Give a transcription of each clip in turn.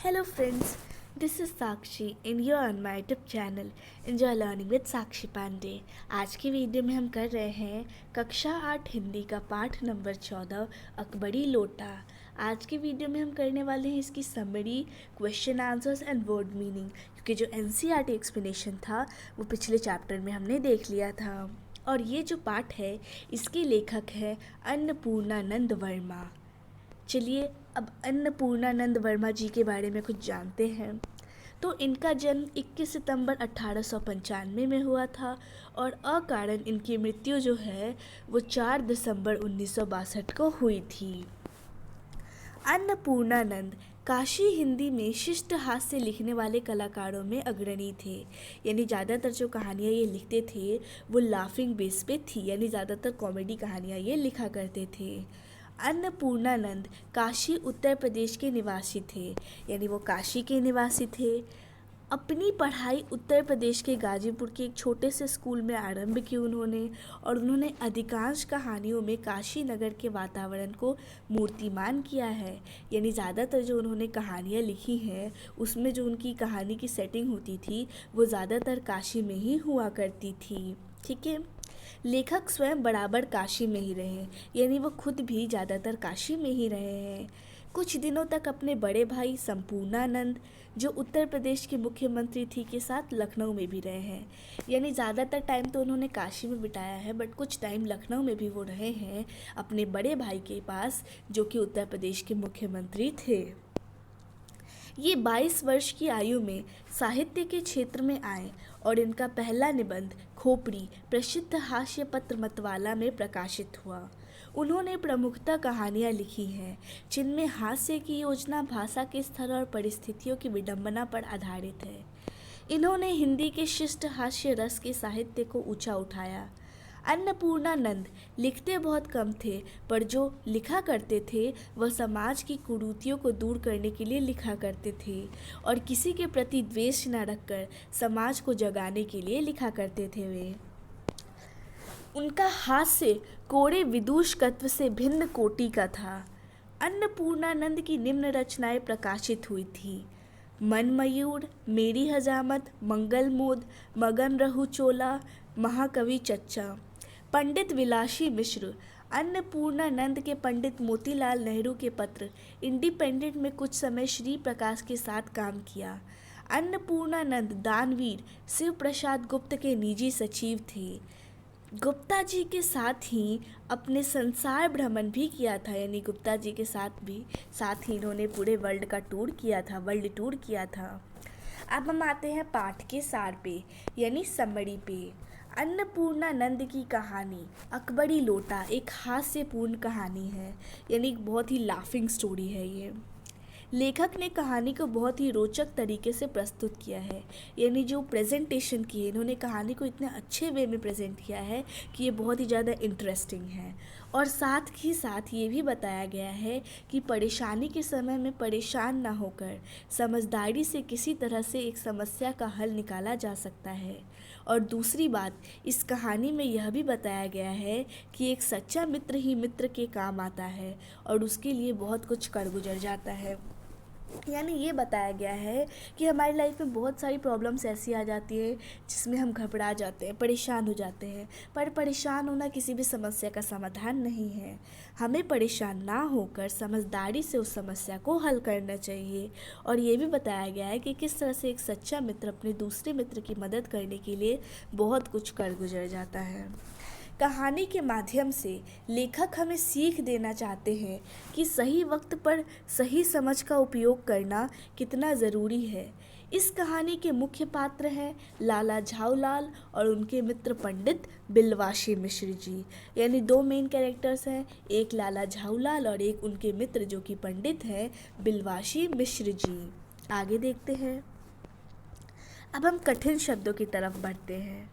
Hello friends, this is Sakshi and you're on my YouTube channel Enjoy Learning with Sakshi Pandey। आज की video में हम कर रहे हैं कक्षा 8 हिंदी का पाठ नंबर 14 अकबरी लोटा। आज की वीडियो में हम करने वाले हैं इसकी summary, question answers and word meaning, क्योंकि जो NCERT एक्सप्लेनेशन था वो पिछले चैप्टर में हमने देख लिया था। और ये जो पाठ है इसके लेखक है अन्नपूर्णानंद वर्मा। चलिए अब अन्नपूर्णानंद वर्मा जी के बारे में कुछ जानते हैं। तो इनका जन्म 21 सितंबर 1895 में हुआ था और अकारण इनकी मृत्यु जो है वो 4 दिसंबर 1962 को हुई थी। अन्नपूर्णानंद काशी हिंदी में शिष्ट हास्य लिखने वाले कलाकारों में अग्रणी थे, यानी ज़्यादातर जो कहानियाँ ये लिखते थे वो लाफिंग बेस पे थी, यानी ज़्यादातर कॉमेडी कहानियाँ ये लिखा करते थे। अन्नपूर्णानंद काशी उत्तर प्रदेश के निवासी थे, यानी वो काशी के निवासी थे। अपनी पढ़ाई उत्तर प्रदेश के गाजीपुर के एक छोटे से स्कूल में आरंभ की उन्होंने, और उन्होंने अधिकांश कहानियों में काशी नगर के वातावरण को मूर्तिमान किया है, यानी ज़्यादातर जो उन्होंने कहानियाँ लिखी हैं उसमें जो उनकी कहानी की सेटिंग होती थी वो ज़्यादातर काशी में ही हुआ करती थी। ठीक है, लेखक स्वयं बराबर काशी में ही रहे, यानी वो खुद भी ज़्यादातर काशी में ही रहे हैं। कुछ दिनों तक अपने बड़े भाई संपूर्णानंद जो उत्तर प्रदेश के मुख्यमंत्री थी के साथ लखनऊ में भी रहे हैं, यानी ज़्यादातर टाइम तो उन्होंने काशी में बिताया है बट कुछ टाइम लखनऊ में भी वो रहे हैं अपने बड़े भाई के पास जो कि उत्तर प्रदेश के मुख्यमंत्री थे। ये 22 वर्ष की आयु में साहित्य के क्षेत्र में आए और इनका पहला निबंध खोपड़ी प्रसिद्ध हास्य पत्र मतवाला में प्रकाशित हुआ। उन्होंने प्रमुखतः कहानियाँ लिखी हैं जिनमें हास्य की योजना, भाषा के स्तर और परिस्थितियों की विडंबना पर आधारित है। इन्होंने हिंदी के शिष्ट हास्य रस के साहित्य को ऊंचा उठाया। अन्नपूर्णानंद लिखते बहुत कम थे, पर जो लिखा करते थे वह समाज की कुरीतियों को दूर करने के लिए लिखा करते थे और किसी के प्रति द्वेष न रखकर समाज को जगाने के लिए लिखा करते थे। वे उनका हास्य कोरे विदूषकत्व से भिन्न कोटि का था। अन्नपूर्णानंद की निम्न रचनाएं प्रकाशित हुई थी: मनमयूर, मेरी हजामत, मंगलमोद, मगन रहु चोला, महाकवि चच्चा। पंडित विलासी मिश्र अन्नपूर्णानंद के पंडित मोतीलाल नेहरू के पत्र इंडिपेंडेंट में कुछ समय श्री प्रकाश के साथ काम किया। अन्नपूर्णानंद दानवीर शिव प्रसाद गुप्त के निजी सचिव थे। गुप्ता जी के साथ ही अपने संसार भ्रमण भी किया था, यानी गुप्ता जी के साथ ही इन्होंने पूरे वर्ल्ड का टूर किया था, वर्ल्ड टूर किया था। अब हम आते हैं पाठ के सार पे, यानी समरी पे। अन्नपूर्णानंद की कहानी अकबरी लोटा एक हास्यपूर्ण कहानी है, यानी एक बहुत ही लाफिंग स्टोरी है ये। लेखक ने कहानी को बहुत ही रोचक तरीके से प्रस्तुत किया है, यानी जो प्रेजेंटेशन की है इन्होंने कहानी को इतने अच्छे वे में प्रेजेंट किया है कि ये बहुत ही ज़्यादा इंटरेस्टिंग है। और साथ ही साथ ये भी बताया गया है कि परेशानी के समय में परेशान ना होकर समझदारी से किसी तरह से एक समस्या का हल निकाला जा सकता है। और दूसरी बात, इस कहानी में यह भी बताया गया है कि एक सच्चा मित्र ही मित्र के काम आता है और उसके लिए बहुत कुछ कर गुजर जाता है। यानी ये बताया गया है कि हमारी लाइफ में बहुत सारी प्रॉब्लम्स ऐसी आ जाती है जिसमें हम घबरा जाते हैं, परेशान हो जाते हैं, पर परेशान होना किसी भी समस्या का समाधान नहीं है। हमें परेशान ना होकर समझदारी से उस समस्या को हल करना चाहिए। और ये भी बताया गया है कि किस तरह से एक सच्चा मित्र अपने दूसरे मित्र की मदद करने के लिए बहुत कुछ कर गुजर जाता है। कहानी के माध्यम से लेखक हमें सीख देना चाहते हैं कि सही वक्त पर सही समझ का उपयोग करना कितना ज़रूरी है। इस कहानी के मुख्य पात्र हैं लाला झाऊलाल और उनके मित्र पंडित बिलवासी मिश्र जी, यानी दो मेन कैरेक्टर्स हैं, एक लाला झाऊलाल और एक उनके मित्र जो कि पंडित हैं बिलवासी मिश्र जी। आगे देखते हैं। अब हम कठिन शब्दों की तरफ बढ़ते हैं।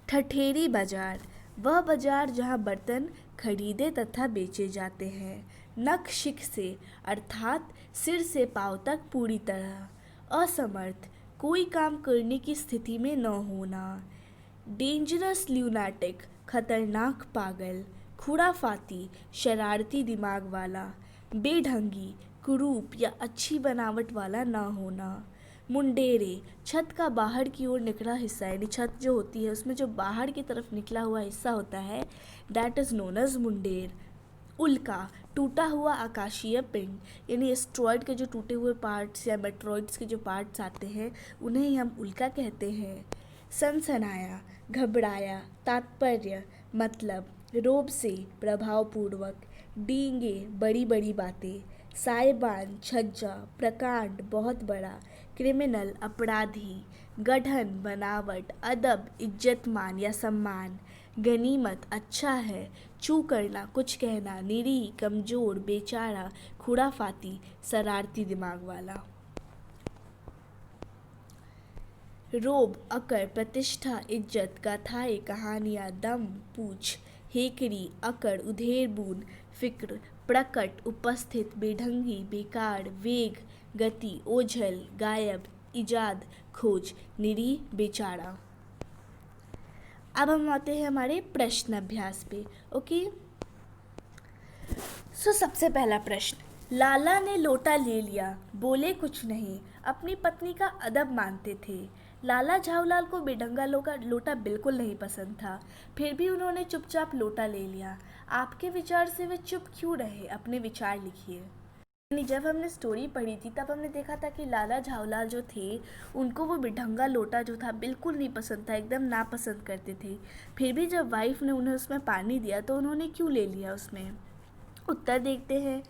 ठठेरी बाजार, वह बाजार जहाँ बर्तन खरीदे तथा बेचे जाते हैं। नख शिख से अर्थात सिर से पाँव तक पूरी तरह असमर्थ, कोई काम करने की स्थिति में न होना। डेंजरस ल्यूनाटिक, खतरनाक पागल। खुराफाती, शरारती दिमाग वाला। बेढंगी, कुरूप या अच्छी बनावट वाला ना होना। मुंडेरे, छत का बाहर की ओर निकला हिस्सा, यानी छत जो होती है उसमें जो बाहर की तरफ निकला हुआ हिस्सा होता है, दैट इज़ नोन एज मुंडेर। उल्का, टूटा हुआ आकाशीय पिंड, यानी एस्ट्रॉयड के जो टूटे हुए पार्ट्स या मेट्रॉइड्स के जो पार्ट्स आते हैं उन्हें ही हम उल्का कहते हैं। सनसनाया, घबराया, तात्पर्य मतलब रोब से, प्रभावपूर्वक। डींगे, बड़ी बड़ी बातें। साइबान, छज्जा, प्रकांड, बहुत बड़ा। क्रिमिनल, अपराधी। गढ़न, बनावट। अदब, इज्जत मान या सम्मान। गनीमत, अच्छा है। चू करना, कुछ कहना। निरीह, कमज़ोर, बेचारा, खुराफाती, शरारती दिमाग वाला। रोब, अकड़, प्रतिष्ठा, इज्जत। गाथाएँ, कहानियाँ। दम, पूछ। हेकड़ी, अकड़, उधेड़ बूंद। फिक्र, प्रकट, उपस्थित। बेढंगी, बेकार। वेग, गति। ओझल, गायब। इजाद, खोज। निरीह, बेचारा। अब हम आते हैं हमारे प्रश्न अभ्यास पे। ओके, सबसे पहला प्रश्न, लाला ने लोटा ले लिया, बोले कुछ नहीं, अपनी पत्नी का अदब मानते थे। लाला झाऊलाल को बेढंगा लोटा बिल्कुल नहीं पसंद था, फिर भी उन्होंने चुपचाप लोटा ले लिया। आपके विचार से वे चुप क्यों रहे? अपने विचार लिखिए। जब हमने स्टोरी पढ़ी थी तब हमने देखा था कि लाला झाऊलाल जो थे उनको वो बेढंगा लोटा जो था बिल्कुल नहीं पसंद था, एकदम नापसंद करते थे। फिर भी जब वाइफ ने उन्हें उसमें पानी दिया तो उन्होंने क्यों ले लिया उसमें? उत्तर देखते हैं।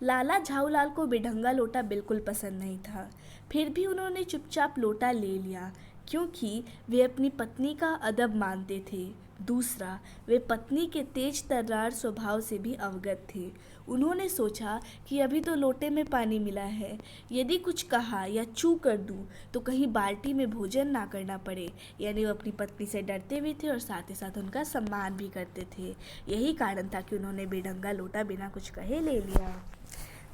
लाला झाऊलाल को बेढंगा लोटा बिल्कुल पसंद नहीं था, फिर भी उन्होंने चुपचाप लोटा ले लिया क्योंकि वे अपनी पत्नी का अदब मानते थे। दूसरा, वे पत्नी के तेज तर्रार स्वभाव से भी अवगत थे। उन्होंने सोचा कि अभी तो लोटे में पानी मिला है, यदि कुछ कहा या चू कर दूं तो कहीं बाल्टी में भोजन ना करना पड़े। यानी वो अपनी पत्नी से डरते भी थे और साथ ही साथ उनका सम्मान भी करते थे। यही कारण था कि उन्होंने बेढंगा लोटा बिना कुछ कहे ले लिया।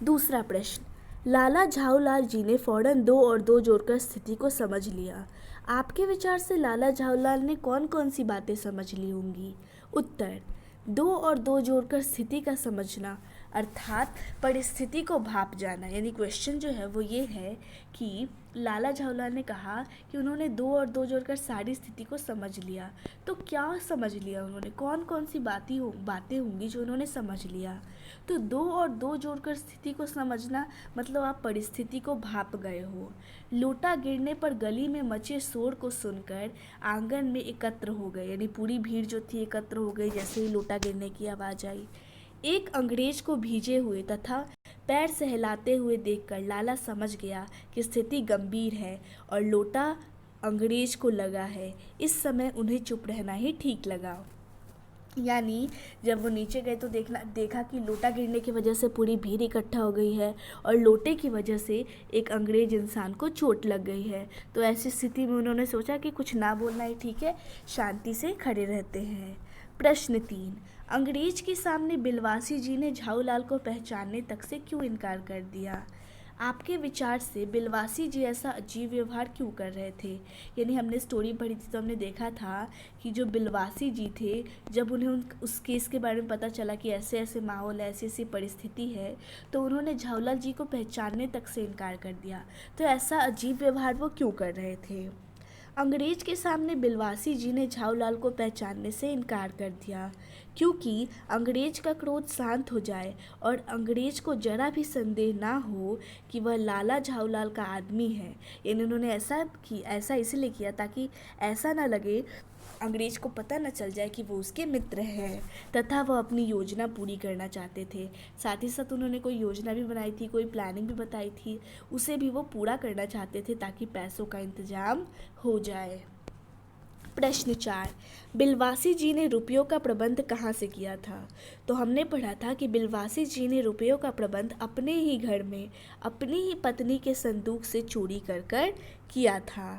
दूसरा प्रश्न, लाला झाऊलाल जी ने फौरन 2 और 2 जोड़कर स्थिति को समझ लिया। आपके विचार से लाला झाऊलाल ने कौन कौन सी बातें समझ ली होंगी? उत्तर, 2 और 2 जोड़कर स्थिति का समझना अर्थात परिस्थिति को भाप जाना। यानी क्वेश्चन जो है वो ये है कि लाला झाऊलाल ने कहा कि उन्होंने 2 और 2 जोड़कर सारी स्थिति को समझ लिया। तो क्या समझ लिया उन्होंने? कौन कौन सी बातें होंगी जो उन्होंने समझ लिया? तो 2 और 2 जोड़कर स्थिति को समझना मतलब आप परिस्थिति को भाप गए हो। लोटा गिरने पर गली में मचे शोर को सुनकर आंगन में एकत्र हो गए, यानी पूरी भीड़ जो थी एकत्र हो गई जैसे ही लोटा गिरने की आवाज़ आई। एक अंग्रेज को भीजे हुए तथा पैर सहलाते हुए देखकर लाला समझ गया कि स्थिति गंभीर है और लोटा अंग्रेज को लगा है। इस समय उन्हें चुप रहना ही ठीक लगा। यानी जब वो नीचे गए तो देखा कि लोटा गिरने की वजह से पूरी भीड़ इकट्ठा हो गई है और लोटे की वजह से एक अंग्रेज इंसान को चोट लग गई है। तो ऐसी स्थिति में उन्होंने सोचा कि कुछ ना बोलना ही ठीक है, शांति से खड़े रहते हैं। प्रश्न 3, अंग्रेज के सामने बिलवासी जी ने झाऊलाल को पहचानने तक से क्यों इनकार कर दिया? आपके विचार से बिलवासी जी ऐसा अजीब व्यवहार क्यों कर रहे थे? यानी हमने स्टोरी पढ़ी थी तो हमने देखा था कि जो बिलवासी जी थे, जब उन्हें उस केस के बारे में पता चला कि ऐसे ऐसे माहौल है, ऐसी ऐसी परिस्थिति है, तो उन्होंने झाऊलाल जी को पहचानने तक से इनकार कर दिया। तो ऐसा अजीब व्यवहार वो क्यों कर रहे थे? अंग्रेज के सामने बिलवासी जी ने झाऊलाल को पहचानने से इनकार कर दिया क्योंकि अंग्रेज का क्रोध शांत हो जाए और अंग्रेज को जरा भी संदेह ना हो कि वह लाला झाऊलाल का आदमी है। यानी उन्होंने ऐसा इसलिए किया ताकि ऐसा ना लगे, अंग्रेज को पता न चल जाए कि वो उसके मित्र हैं तथा वह अपनी योजना पूरी करना चाहते थे। साथ ही साथ उन्होंने कोई योजना भी बनाई थी, कोई प्लानिंग भी बताई थी, उसे भी वो पूरा करना चाहते थे ताकि पैसों का इंतजाम हो जाए। प्रश्न 4, बिलवासी जी ने रुपयों का प्रबंध कहाँ से किया था? तो हमने पढ़ा था कि बिलवासी जी ने रुपयों का प्रबंध अपने ही घर में अपनी ही पत्नी के संदूक से चोरी कर किया था।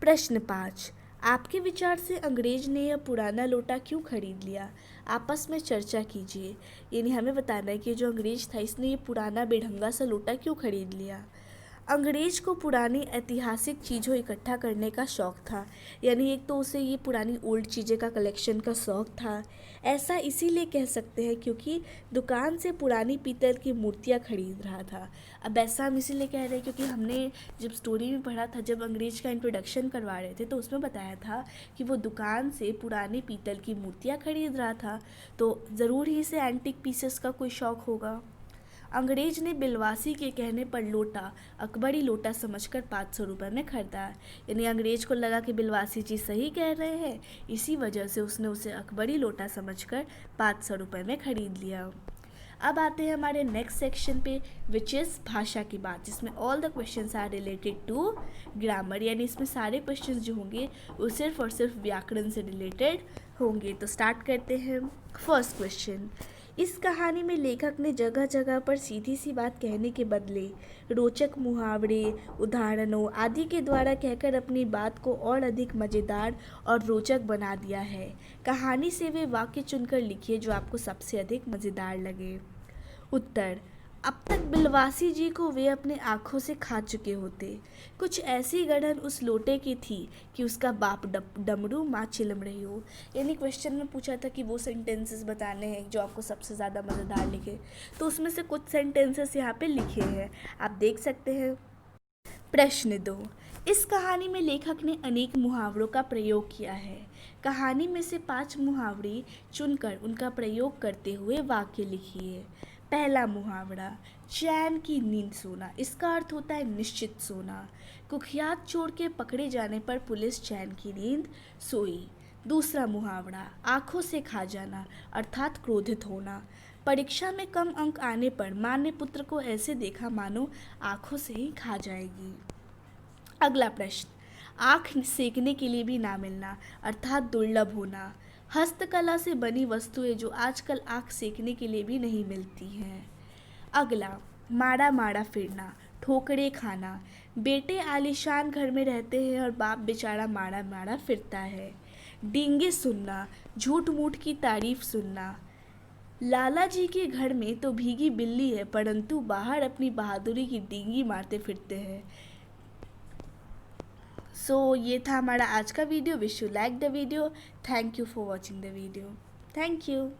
प्रश्न 5, आपके विचार से अंग्रेज ने यह पुराना लोटा क्यों खरीद लिया? आपस में चर्चा कीजिए। यानी हमें बताना है कि जो अंग्रेज था इसने ये पुराना बेढंगा सा लोटा क्यों खरीद लिया। अंग्रेज को पुरानी ऐतिहासिक चीज़ों इकट्ठा करने का शौक़ था, यानी एक तो उसे ये पुरानी ओल्ड चीज़ें का कलेक्शन का शौक़ था। ऐसा इसीलिए कह सकते हैं क्योंकि दुकान से पुरानी पीतल की मूर्तियाँ खरीद रहा था। अब ऐसा हम इसीलिए कह रहे हैं क्योंकि हमने जब स्टोरी में पढ़ा था, जब अंग्रेज का इंट्रोडक्शन करवा रहे थे तो उसमें बताया था कि वो दुकान से पुरानी पीतल की मूर्तियाँ खरीद रहा था, तो ज़रूर ही इसे एंटिक पीसेस का कोई शौक़ होगा। अंग्रेज ने बिलवासी के कहने पर लोटा अकबरी लोटा समझकर 500 रुपये में खरीदा। यानी अंग्रेज को लगा कि बिलवासी जी सही कह रहे हैं, इसी वजह से उसने उसे अकबरी लोटा समझकर 500 रुपये में खरीद लिया। अब आते हैं हमारे नेक्स्ट सेक्शन पे, विच इज़ भाषा की बात, जिसमें all the questions are related to grammar, यानी इसमें सारे क्वेश्चंस जो होंगे वो सिर्फ और सिर्फ व्याकरण से रिलेटेड होंगे। तो स्टार्ट करते हैं। फर्स्ट क्वेश्चन, इस कहानी में लेखक ने जगह जगह पर सीधी सी बात कहने के बदले रोचक मुहावरे, उदाहरणों आदि के द्वारा कहकर अपनी बात को और अधिक मज़ेदार और रोचक बना दिया है। कहानी से वे वाक्य चुनकर लिखिए जो आपको सबसे अधिक मज़ेदार लगे। उत्तर, अब तक बिलवासी जी को वे अपने आँखों से खा चुके होते। कुछ ऐसी गढ़न उस लोटे की थी कि उसका बाप डमरू माँ चिलम रही हो। यानी क्वेश्चन में पूछा था कि वो सेंटेंसेस बताने हैं जो आपको सबसे ज़्यादा मज़ेदार लिखे, तो उसमें से कुछ सेंटेंसेस यहाँ पे लिखे हैं, आप देख सकते हैं। प्रश्न 2, इस कहानी में लेखक ने अनेक मुहावरों का प्रयोग किया है। कहानी में से 5 मुहावरे चुनकर उनका प्रयोग करते हुए वाक्य लिखिए। पहला मुहावरा, चैन की नींद सोना। इसका अर्थ होता है निश्चित सोना। कुख्यात चोर के पकड़े जाने पर पुलिस चैन की नींद सोई। दूसरा मुहावरा, आँखों से खा जाना अर्थात क्रोधित होना। परीक्षा में कम अंक आने पर माँ ने पुत्र को ऐसे देखा मानो आँखों से ही खा जाएगी। अगला प्रश्न, आँख सेकने के लिए भी ना मिलना अर्थात दुर्लभ होना। हस्तकला से बनी वस्तुएं जो आजकल आँख सेकने के लिए भी नहीं मिलती हैं। अगला, माड़ा माड़ा फिरना, ठोकरे खाना। बेटे आलीशान घर में रहते हैं और बाप बेचारा माड़ा माड़ा फिरता है। डींगे सुनना, झूठ मूठ की तारीफ सुनना। लाला जी के घर में तो भीगी बिल्ली है परंतु बाहर अपनी बहादुरी की डींगी मारते फिरते हैं। सो ये था हमारा आज का video. Wish you like the video. Thank you for watching the video. Thank you.